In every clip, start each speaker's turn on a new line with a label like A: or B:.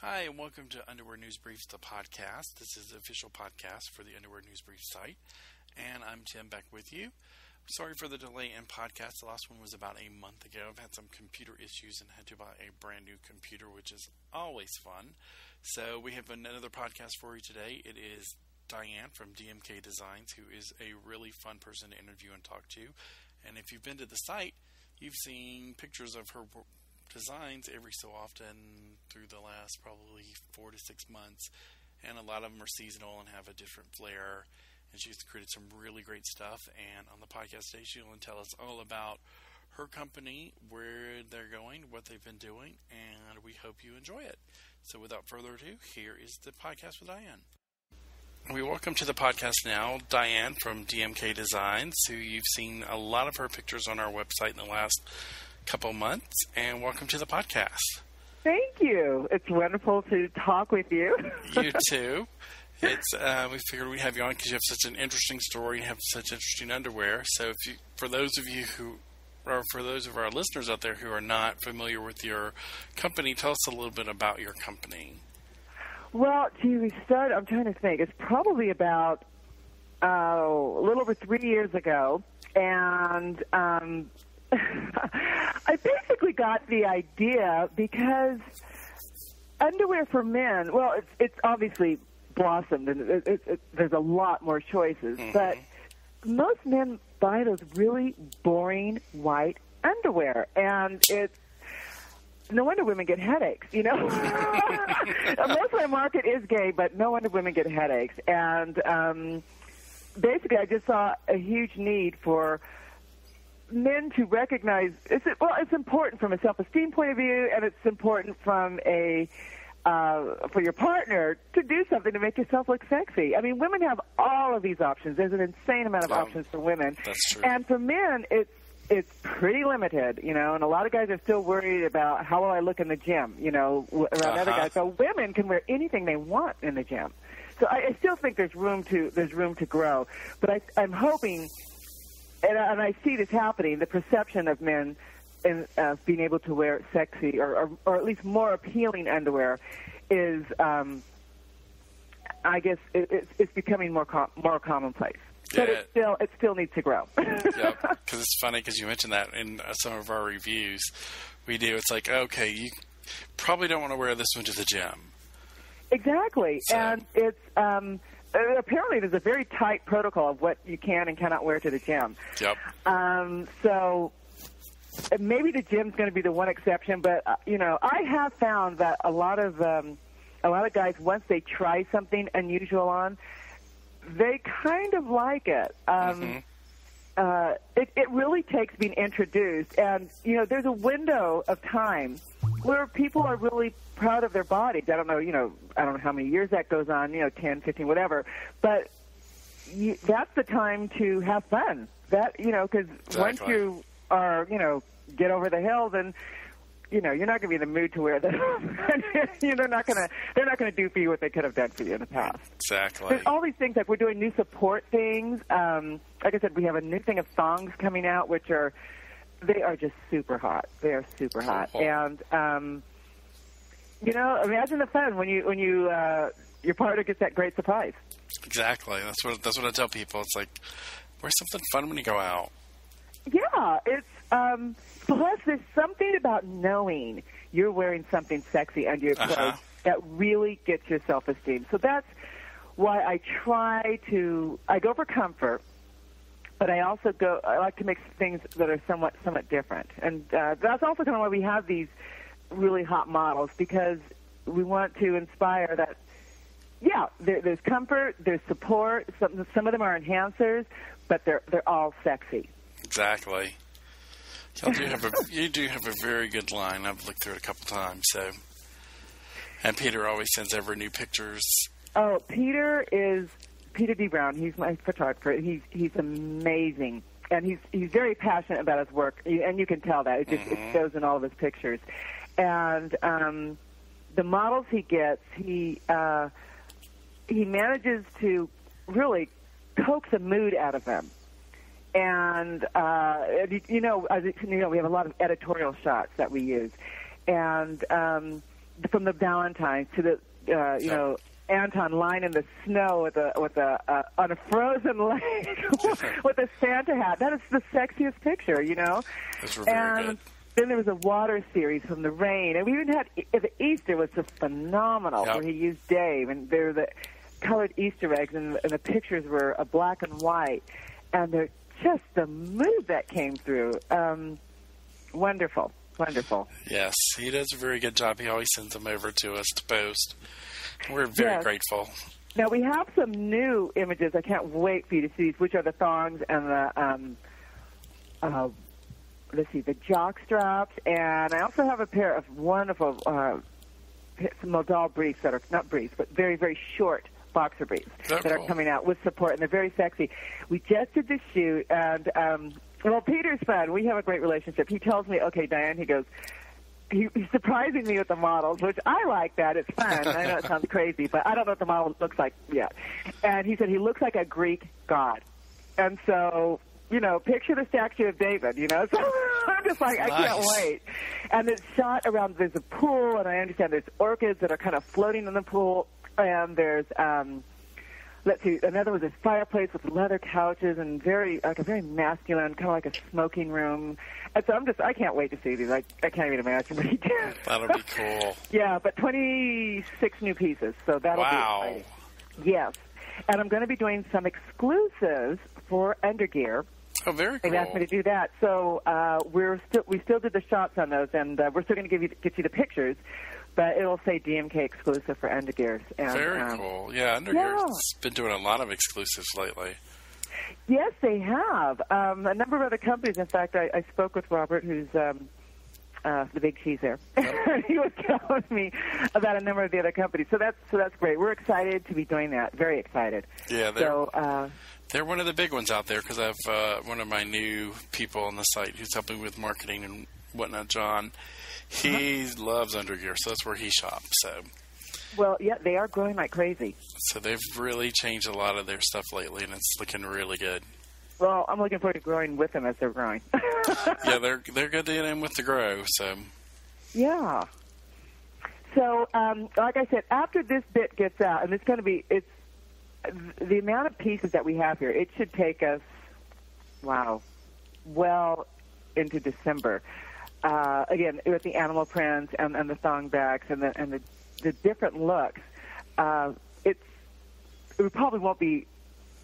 A: Hi, and welcome to Underwear News Briefs, the podcast. This is the official podcast for the Underwear News Briefs site, and I'm Tim back with you. Sorry for the delay in podcast. The last one was about a month ago. I've had some computer issues and had to buy a brand new computer, which is always fun. So we have another podcast for you today. It is DIane from DMK Designs, who is a really fun person to interview and talk to. And if you've been to the site, you've seen pictures of her designs every so often through the last probably 4 to 6 months, and a lot of them are seasonal and have a different flair, and she's created some really great stuff. And on the podcast today, she'll tell us all about her company, where they're going, what they've been doing, and we hope you enjoy it. So without further ado, here is the podcast with DIane. We welcome to the podcast now DIane from DMK Designs, who you've seen a lot of her pictures on our website in the last couple months, and welcome to the podcast.
B: Thank you. It's wonderful to talk with you.
A: You too. It's we figured we'd have you on because you have such an interesting story and have such interesting underwear. So, for those of our listeners out there who are not familiar with your company, tell us a little bit about your company.
B: Well, we started. I'm trying to think. It's probably about a little over 3 years ago, and I basically got the idea because underwear for men, well, it's obviously blossomed, and there's a lot more choices, but most men buy those really boring white underwear, and it's no wonder women get headaches, you know? Most of the market is gay, but no wonder women get headaches. And basically I just saw a huge need for men to recognize, it's important from a self-esteem point of view, and it's important from for your partner to do something to make yourself look sexy. I mean, women have all of these options. There's an insane amount of options for women.
A: That's true.
B: And for men, it's pretty limited, you know, and a lot of guys are still worried about how will I look in the gym, you know, around other guys. So women can wear anything they want in the gym. So I still think there's room to grow. But I'm hoping, and I see this happening, the perception of men in being able to wear sexy or at least more appealing underwear is, I guess, it's becoming more commonplace.
A: Yeah.
B: But it still needs to grow.
A: Yeah, because it's funny because you mentioned that in some of our reviews we do. It's like, okay, you probably don't want to wear this one to the gym.
B: Exactly, so. And it's apparently there's a very tight protocol of what you can and cannot wear to the gym.
A: Yep.
B: So maybe the gym's going to be the one exception, but you know, I have found that a lot of guys, once they try something unusual on, they kind of like it. It really takes being introduced, and you know, there's a window of time where people are really proud of their bodies. I don't know how many years that goes on, 10, 15, whatever, but that's the time to have fun. That, because
A: exactly.
B: Once you are, get over the hill, then you're not going to be in the mood to wear them. They're not going to do for you what they could have done for you in the past.
A: Exactly.
B: There's all these things, like we're doing new support things. Like I said, we have a new thing of thongs coming out, they are just super hot. They are super hot. And, imagine the fun when your partner gets that great surprise.
A: Exactly. That's what I tell people. It's like, wear something fun when you go out.
B: Yeah, it's plus there's something about knowing you're wearing something sexy under your clothes that really gets your self-esteem. So that's why I go for comfort, but I like to make things that are somewhat different. And that's also kind of why we have these really hot models, because we want to inspire that. Yeah, there's comfort, there's support. Some of them are enhancers, but they're all sexy.
A: Exactly. You do have a very good line. I've looked through it a couple times. So, and Peter always sends over new pictures.
B: Oh, Peter D. Brown. He's my photographer. He's amazing, and he's very passionate about his work, and you can tell that. It shows in all of his pictures. And the models he gets, he manages to really coax a mood out of them. And, we have a lot of editorial shots that we use. And from the Valentines to the you know, Anton lying in the snow on a frozen lake with a Santa hat. That is the sexiest picture, you know.
A: Those were very good.
B: Then there was a water series from the rain, and we even had the Easter was just phenomenal, where he used Dave, and there were the colored Easter eggs, and the pictures were a black and white, and they're just the mood that came through. Wonderful.
A: Yes, he does a very good job. He always sends them over to us to post. We're very grateful.
B: Now, we have some new images. I can't wait for you to see these, which are the thongs and the, the jock straps. And I also have a pair of wonderful some modal briefs that are, not briefs, but very, very short boxer briefs that are coming out with support, and they're very sexy. We just did this shoot, and, well, Peter's fun. We have a great relationship. He tells me, okay, DIane, he goes, he's surprising me with the models, which I like that. It's fun. I know it sounds crazy, but I don't know what the model looks like yet. And he said he looks like a Greek god. And so, you know, picture the statue of David, you know. So I'm just like, I can't wait. And it's shot around, there's a pool, and I understand there's orchids that are kind of floating in the pool. And there's, let's see, another was this fireplace with leather couches and very, like a very masculine, kind of like a smoking room. And so I can't wait to see these. I can't even imagine what he did.
A: That'll be cool.
B: Yeah, but 26 new pieces, so that'll be exciting. Yes. And I'm going to be doing some exclusives for UnderGear.
A: Oh, very cool.
B: They've asked me to do that. So we still did the shots on those, and we're still going to get you the pictures. But it'll say DMK exclusive for UnderGear.
A: Very cool. Yeah, UnderGear's been doing a lot of exclusives lately.
B: Yes, they have. A number of other companies. In fact, I spoke with Robert, who's the big cheese there. He was telling me about a number of the other companies. So that's great. We're excited to be doing that. Very excited.
A: Yeah, they're one of the big ones out there, because I have one of my new people on the site who's helping with marketing and whatnot, John. He loves UnderGear, so that's where he shops. So,
B: well, yeah, they are growing like crazy.
A: So they've really changed a lot of their stuff lately, and it's looking really good.
B: Well, I'm looking forward to growing with them as they're growing.
A: Yeah, they're good to get in with the grow. So,
B: yeah. So, like I said, after this bit gets out, and it's the amount of pieces that we have here. It should take us, well into December. Again, with the animal prints and the thong backs and the different looks, we probably won't be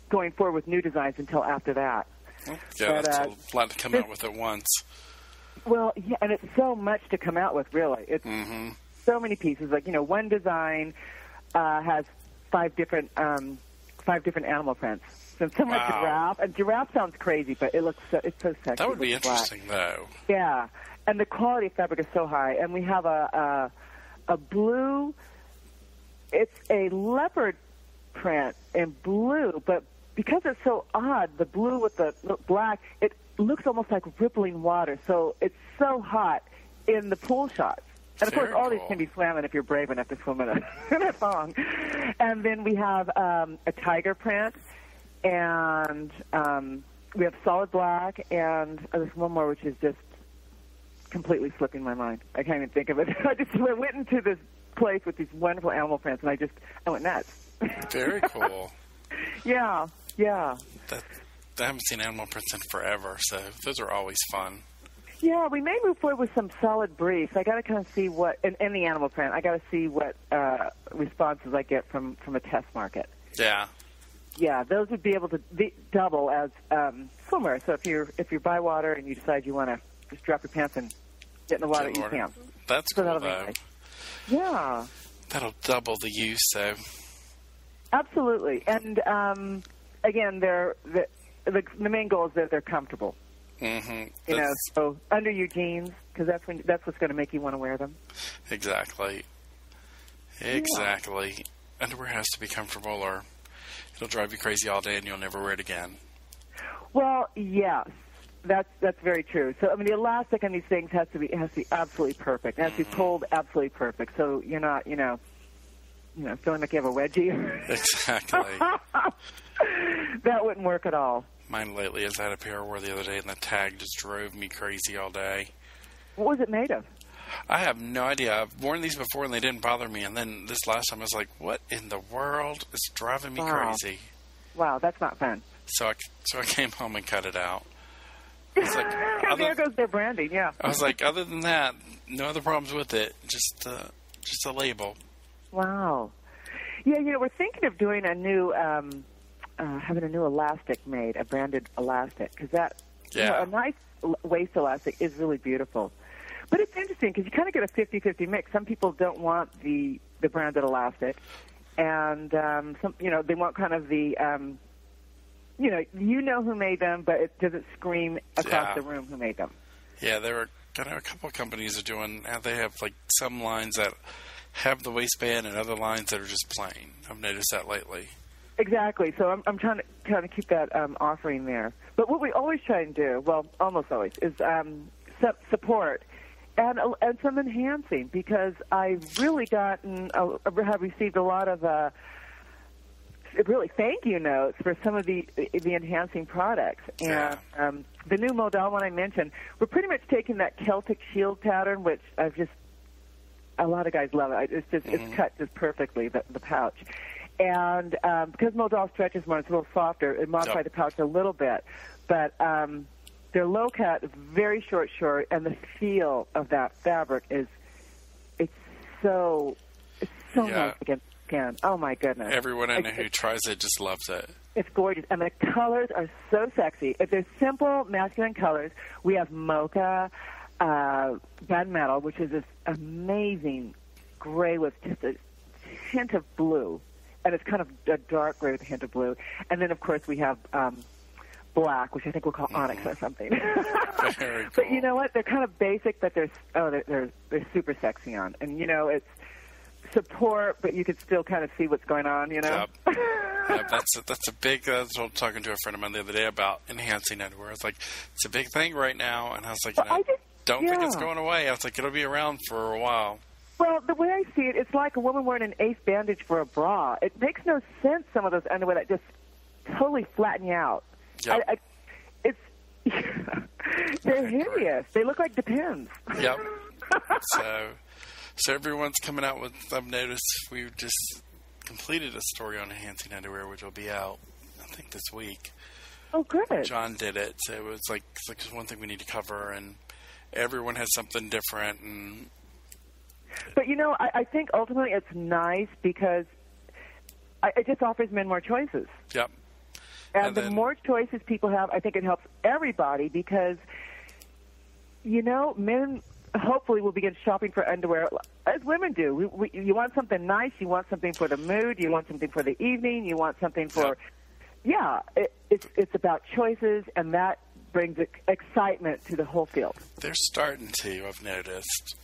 B: going forward with new designs until after that.
A: Yeah, that's a lot to come out with at once.
B: Well, yeah, and it's so much to come out with, really. It's so many pieces. Like, you know, one design has five different animal prints. So some like giraffe, and giraffe sounds crazy, but it's so sexy.
A: That would be interesting, though.
B: Yeah. And the quality of fabric is so high. And we have a blue, it's a leopard print in blue, but because it's so odd, the blue with the black, it looks almost like rippling water. So it's so hot in the pool shots. And, of course, all these can be swam in if you're brave enough to swim in a thong. And then we have a tiger print, and we have solid black, and there's one more which is just completely slipping my mind. I can't even think of it. I just went into this place with these wonderful animal prints, and I went nuts.
A: Very cool.
B: Yeah.
A: I haven't seen animal prints in forever, so those are always fun.
B: Yeah, we may move forward with some solid briefs. I got to kind of see what, in the animal print, I got to see what responses I get from a test market.
A: Yeah.
B: Yeah, those would be able to double as swimwear. So if you're by water and you decide you want to just drop your pants and get in the water, you can.
A: That's cool, though.
B: Yeah.
A: That'll double the use, so.
B: Absolutely. And, again, the main goal is that they're comfortable.
A: Mm-hmm.
B: You know, so under your jeans, because that's what's going to make you want to wear them.
A: Exactly. Underwear has to be comfortable, or it'll drive you crazy all day and you'll never wear it again. Well,
B: yes. That's very true. So, I mean, the elastic on these things has to be absolutely perfect. It has to be pulled absolutely perfect. So you're not, feeling like you have a wedgie.
A: Exactly.
B: That wouldn't work at all.
A: Mine lately has had a pair I wore the other day, and the tag just drove me crazy all day.
B: What was it made of?
A: I have no idea. I've worn these before and they didn't bother me. And then this last time I was like, what in the world? It's driving me crazy.
B: Wow, that's not fun.
A: So I came home and cut it out. It's like,
B: there goes their branding, yeah.
A: I was like, other than that, no other problems with it. Just a label.
B: Wow. Yeah, we're thinking of doing a new, having a new elastic made, a branded elastic, because that, a nice waist elastic is really beautiful. But it's interesting because you kind of get a 50-50 mix. Some people don't want the branded elastic, and some, they want kind of the, who made them, but it doesn't scream across the room who made them.
A: Yeah, there are a couple of companies are doing. They have like some lines that have the waistband and other lines that are just plain. I've noticed that lately.
B: Exactly. So I'm trying to keep that offering there. But what we always try and do, well, almost always, is support and some enhancing, because I've really have received a lot of really thank you notes for some of the enhancing products. And the new model one I mentioned, we're pretty much taking that Celtic shield pattern, which a lot of guys love it. It's cut just perfectly, the pouch. And because modal stretches more, it's a little softer, it modified the pouch a little bit. But they're low cut, very short, and the feel of that fabric it's so nice against skin. Oh my goodness!
A: Everyone I know who tries it just loves it.
B: It's gorgeous, and the colors are so sexy. If they're simple masculine colors, we have mocha, gunmetal, which is this amazing gray with just a hint of blue, and it's kind of a dark gray with a hint of blue. And then, of course, we have black, which I think we'll call onyx or something.
A: Very cool.
B: But you know what? They're kind of basic, but they're super sexy on. And it's support, but you can still kind of see what's going on.
A: Yep. That's a big. I was talking to a friend of mine the other day about enhancing underwear. I was like, it's a big thing right now, and I was like, don't think it's going away. I was like, it'll be around for a while.
B: Well, the way I see it, it's like a woman wearing an ace bandage for a bra. It makes no sense, some of those underwear that just totally flatten you out.
A: Yep.
B: They're hideous. They look like Depends.
A: Yep. So everyone's coming out with, I've noticed, we just completed a story on enhancing underwear, which will be out, I think, this week.
B: Oh, good.
A: John did it. So it was like one thing we need to cover, and everyone has something different.
B: But, I think ultimately it's nice because it just offers men more choices.
A: Yep.
B: And the more choices people have, I think it helps everybody because, men hopefully will begin shopping for underwear as women do. You want something nice. You want something for the mood. You want something for the evening. You want something for, it's about choices, and that brings excitement to the whole field.
A: They're starting to, I've noticed.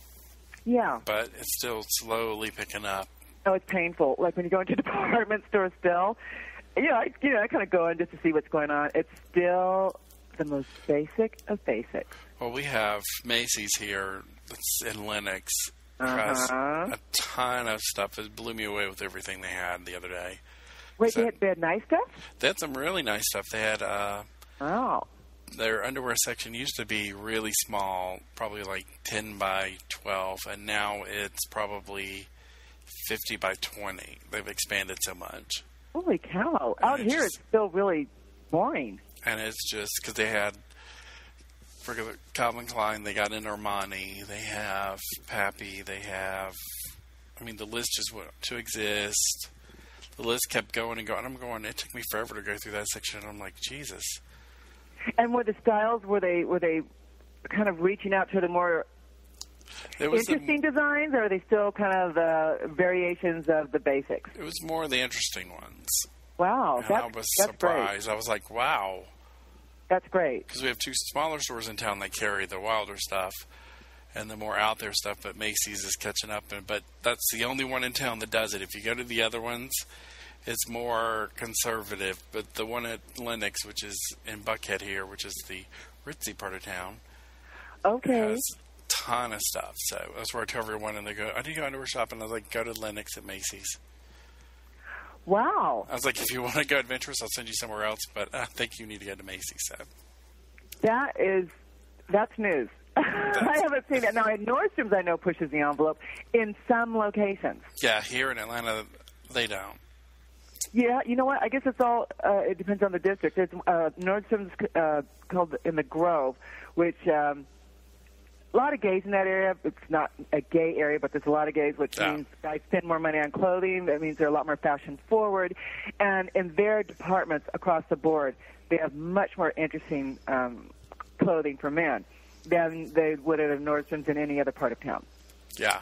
B: Yeah.
A: But it's still slowly picking up.
B: Oh, it's painful. Like when you go into department stores still, I kind of go in just to see what's going on. It's still the most basic of basics.
A: Well, we have Macy's here that's in Lenox. Has a ton of stuff. It blew me away with everything they had the other day.
B: Wait, they had nice stuff?
A: They had some really nice stuff. They had their underwear section used to be really small, probably like 10 by 12, and now it's probably 50 by 20. They've expanded so much.
B: Holy cow. Out here it's still really boring.
A: And it's just because they had, for Calvin Klein, they got in Armani, they have Pappy, they have, the list just went to exist. The list kept going and going. I'm going, it took me forever to go through that section, and I'm like, Jesus.
B: And were the styles, were they kind of reaching out to the more interesting designs, or are they still kind of variations of the basics?
A: It was more the interesting ones.
B: Wow.
A: And I was surprised.
B: Great.
A: I was like, wow.
B: That's great.
A: Because we have two smaller stores in town that carry the wilder stuff and the more out there stuff, but Macy's is catching up. But that's the only one in town that does it. If you go to the other ones, it's more conservative. But the one at Lenox, which is in Buckhead here, which is the ritzy part of town, has a ton of stuff. So that's where I tell everyone, and they go, I need to go underwear shopping. I was like, go to Lenox at Macy's.
B: Wow.
A: I was like, if you want to go adventurous, I'll send you somewhere else, but I think you need to go to Macy's. So.
B: That's news. I haven't seen it. Now, at Nordstrom's, I know pushes the envelope in some locations.
A: Yeah, here in Atlanta, they don't.
B: Yeah, you know what? I guess it's all, it depends on the district. There's Nordstrom's called in the Grove, which a lot of gays in that area. It's not a gay area, but there's a lot of gays, which means guys spend more money on clothing. That means they're a lot more fashion forward. And in their departments across the board, they have much more interesting clothing for men than they would at a Nordstrom's in any other part of town.
A: Yeah.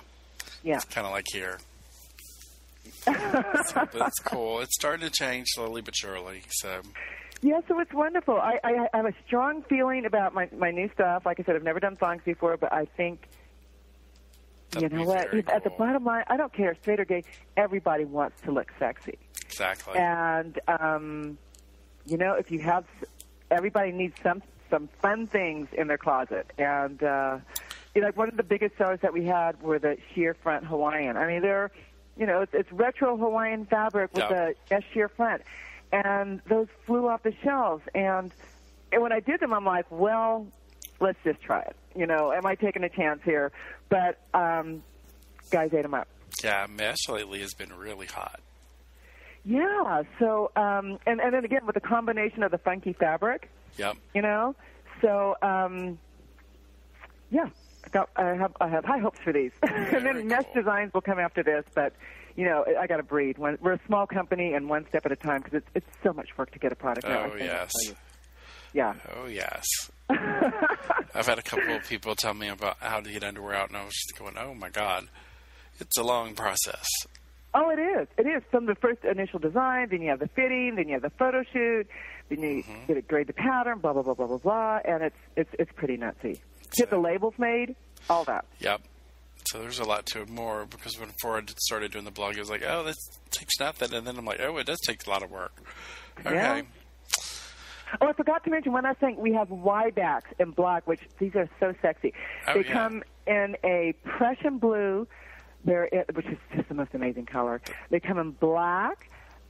B: Yeah.
A: It's kind of like here. But it's cool. It's starting to change slowly but surely. So.
B: Yeah, so it's wonderful. I have a strong feeling about my new stuff. Like I said, I've never done thongs before, but I think, you know what, at the bottom line, I don't care, straight or gay, everybody wants to look sexy.
A: Exactly.
B: And, you know, if you have, everybody needs some fun things in their closet. And, you know, one of the biggest sellers that we had were the sheer front Hawaiian. I mean, they're, you know, it's retro Hawaiian fabric with a sheer front. And those flew off the shelves. And when I did them, I'm like, well, let's just try it. You know, am I taking a chance here? But guys ate them up.
A: Yeah, mesh lately has been really hot.
B: Yeah. So, and then again, with the combination of the funky fabric.
A: Yep.
B: You know? So, yeah. I have high hopes for these. And then mesh designs will come after this, but, you know, I got to breathe. We're a small company and one step at a time because it's so much work to get a product out.
A: Oh, yes.
B: Yeah.
A: Oh, yes. I've had a couple of people tell me about how to get underwear out, and I was just going, oh, my God. It's a long process.
B: Oh, it is. It is. From the first initial design, then you have the fitting, then you have the photo shoot, then you get to grade the pattern, blah, blah, blah, blah, blah, blah, and it's pretty nutsy. Get the labels made, all that.
A: Yep. So there's a lot to it more, because before I started doing the blog, it was like, oh, this takes nothing, and then I'm like, oh, it does take a lot of work. Okay.
B: Yeah. Oh, I forgot to mention one last thing. We have Y-backs in black, which these are so sexy. They come in a Prussian blue, which is just the most amazing color. They come in black.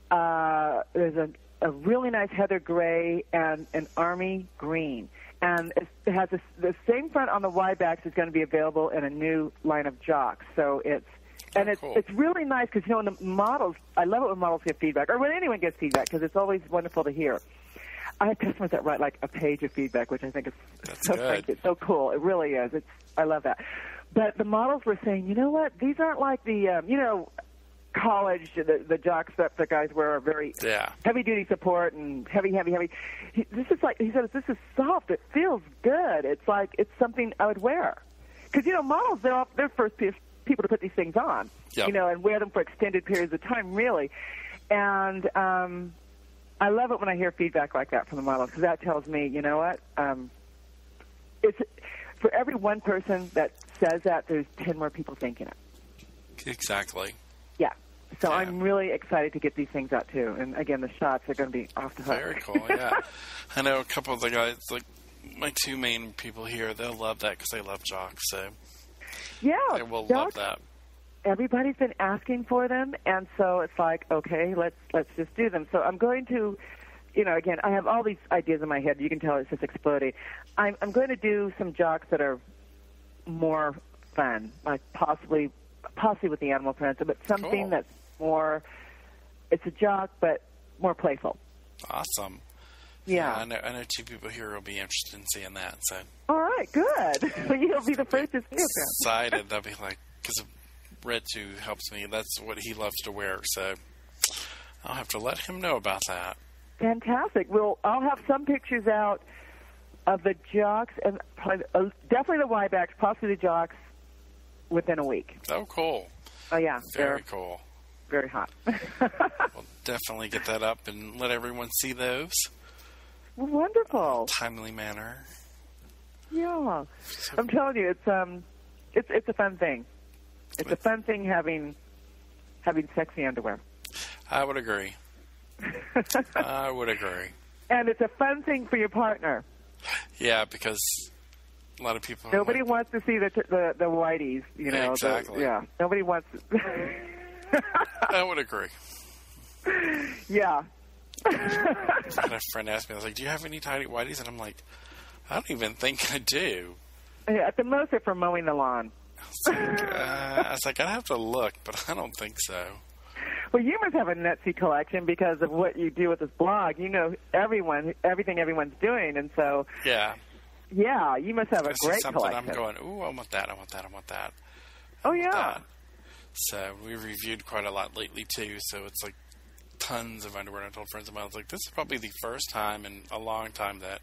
B: There's a really nice heather gray and an army green. And it has the same front on the Y-backs is going to be available in a new line of jocks. So it's really nice because, you know, when the models, I love it when models get feedback, or when anyone gets feedback, because it's always wonderful to hear. I have customers that write like a page of feedback, which I think is so good. It's so cool. It really is. I love that. But the models were saying, you know what? These aren't like the, you know, college, the jocks that the guys wear are very heavy-duty support and heavy. This is like, he said, this is soft. It feels good. It's like it's something I would wear. Because, you know, models, they're first people to put these things on, you know, and wear them for extended periods of time, really. And I love it when I hear feedback like that from the models, because that tells me, you know what, it's for every one person that says that, there's 10 more people thinking it.
A: Exactly.
B: Yeah. So I'm really excited to get these things out, too. And, again, the shots are going to be off the hook.
A: Very cool, yeah. I know a couple of the guys, like my two main people here, they'll love that because they love jocks. So they will love that.
B: Everybody's been asking for them, and so it's like, okay, let's just do them. So I'm going to, you know, again, I have all these ideas in my head. You can tell it's just exploding. I'm going to do some jocks that are more fun, like possibly with the animal prints, but something that's more, it's a jock, but more playful.
A: Awesome.
B: Yeah.
A: I know two people here will be interested in seeing that. So.
B: All right, good. You'll be the first to see it.
A: Excited. They'll be like, because Rich, who helps me, that's what he loves to wear. So I'll have to let him know about that.
B: Fantastic. I'll have some pictures out of the jocks and probably, definitely the Y-backs, possibly the jocks within a week.
A: Oh, cool.
B: Oh, yeah.
A: Very cool.
B: Very hot.
A: We'll definitely get that up and let everyone see those.
B: Wonderful.
A: Timely manner.
B: Yeah. I'm telling you, it's a fun thing. It's a fun thing having sexy underwear.
A: I would agree. I would agree.
B: And it's a fun thing for your partner.
A: Yeah, because a lot of people...
B: Nobody wants to see the whiteys, you know.
A: Exactly.
B: Nobody wants...
A: I would agree.
B: Yeah.
A: I had a friend ask me, I was like, do you have any tidy whiteys? And I'm like, I don't even think I do.
B: At the most, they're for mowing the lawn.
A: I was like, I'd have to look, but I don't think so.
B: Well, you must have a nutsy collection because of what you do with this blog. You know everything everyone's doing, and so
A: yeah,
B: you must have a great collection.
A: I'm going, ooh, I want that, I want that, I want that.
B: Oh yeah.
A: That. So we reviewed quite a lot lately too. So it's like tons of underwear. And I told friends of mine, I was like, this is probably the first time in a long time that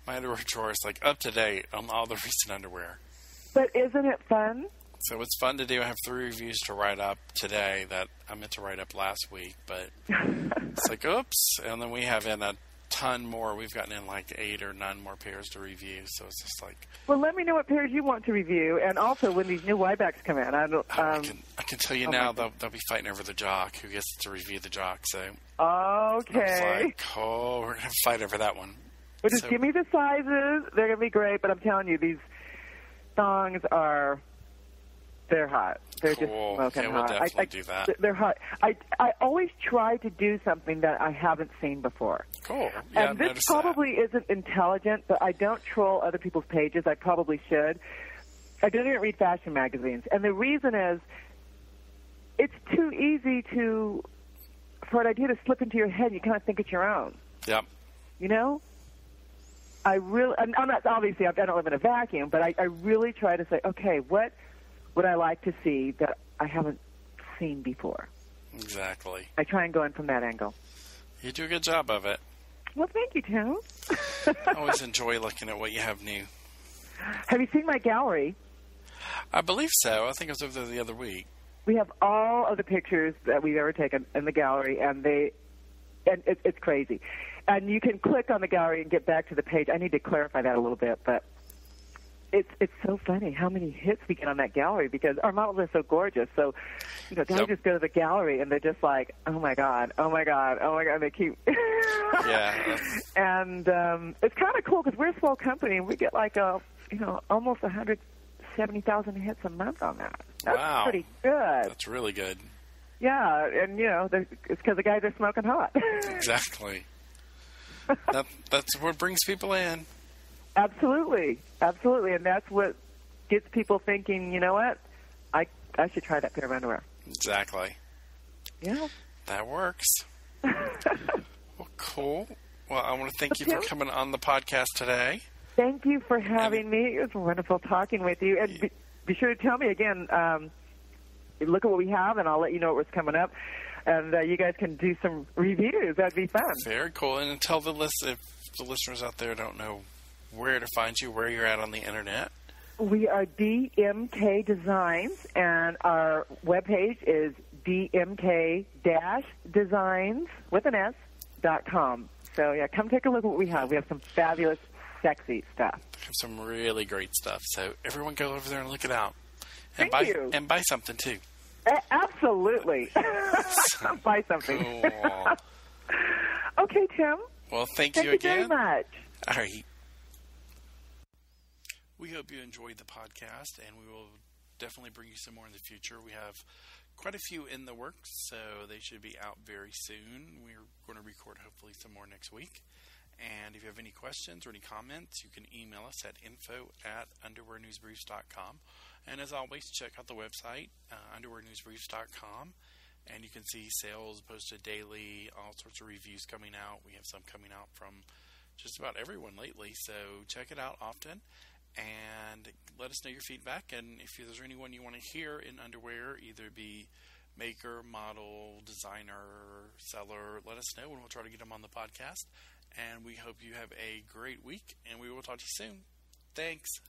A: my underwear drawer is like up to date on all the recent underwear.
B: But isn't it fun?
A: So it's fun to do. I have 3 reviews to write up today that I meant to write up last week, but it's like, oops. And then we have in a ton more. We've gotten in like 8 or 9 more pairs to review. So it's just like,
B: well, let me know what pairs you want to review, and also when these new Y-backs come in. I
A: can tell you now they'll be fighting over the jock. Who gets to review the jock? So
B: okay.
A: I was like, we're gonna fight over that one.
B: But just give me the sizes. They're gonna be great. But I'm telling you, these thongs they're hot. They're
A: cool.
B: just smoking
A: hot. We'll definitely do that.
B: They're hot. I always try to do something that I haven't seen before.
A: Cool. Yeah,
B: and this probably isn't intelligent, but I don't troll other people's pages. I probably should. I don't even read fashion magazines. And the reason is it's too easy for an idea to slip into your head and you kind of think it's your own.
A: Yep.
B: You know? I'm not, obviously, I don't live in a vacuum, but I really try to say, okay, what would I like to see that I haven't seen before?
A: Exactly.
B: I try and go in from that angle.
A: You do a good job of it.
B: Well, thank you, Tim.
A: I always enjoy looking at what you have new.
B: Have you seen my gallery?
A: I believe so. I think I was over there the other week.
B: We have all of the pictures that we've ever taken in the gallery, and it's crazy. And you can click on the gallery and get back to the page. I need to clarify that a little bit, but it's so funny how many hits we get on that gallery because our models are so gorgeous. So, guys just go to the gallery and they're just like, oh my God, oh my God, oh my God. They keep.
A: Yeah.
B: And it's kind of cool because we're a small company and we get like almost 170,000 hits a month on that. That's pretty good.
A: That's really good.
B: Yeah, and it's because the guys are smoking hot.
A: Exactly. That's what brings people in.
B: Absolutely, and that's what gets people thinking. You know what? I should try that pair of underwear.
A: Exactly.
B: Yeah.
A: That works. Well, cool. Well, I want to thank you for coming on the podcast today.
B: Thank you for having me. It was wonderful talking with you. And be sure to tell me again. Look at what we have, and I'll let you know what's coming up. And you guys can do some reviews. That'd be fun.
A: Very cool. And tell if the listeners out there don't know where to find you, where you're at on the internet.
B: We are DMK Designs, and our webpage is DMK-Designs.com. So, yeah, come take a look at what we have. We have some fabulous, sexy stuff.
A: We have some really great stuff. So, everyone go over there and look it out.
B: Thank you.
A: And buy something, too.
B: Absolutely. Buy something.
A: Cool.
B: Okay, Tim.
A: Well, thank you again.
B: Thank you very much.
A: All right. We hope you enjoyed the podcast, and we will definitely bring you some more in the future. We have quite a few in the works, so they should be out very soon. We're going to record hopefully some more next week. And if you have any questions or any comments, you can email us at info@underwearnewsbriefs.com. And as always, check out the website, underwearnewsbriefs.com, and you can see sales posted daily, all sorts of reviews coming out. We have some coming out from just about everyone lately, so check it out often. And let us know your feedback. And if there's anyone you want to hear in underwear, either be maker, model, designer, seller, let us know, and we'll try to get them on the podcast. And we hope you have a great week, and we will talk to you soon. Thanks.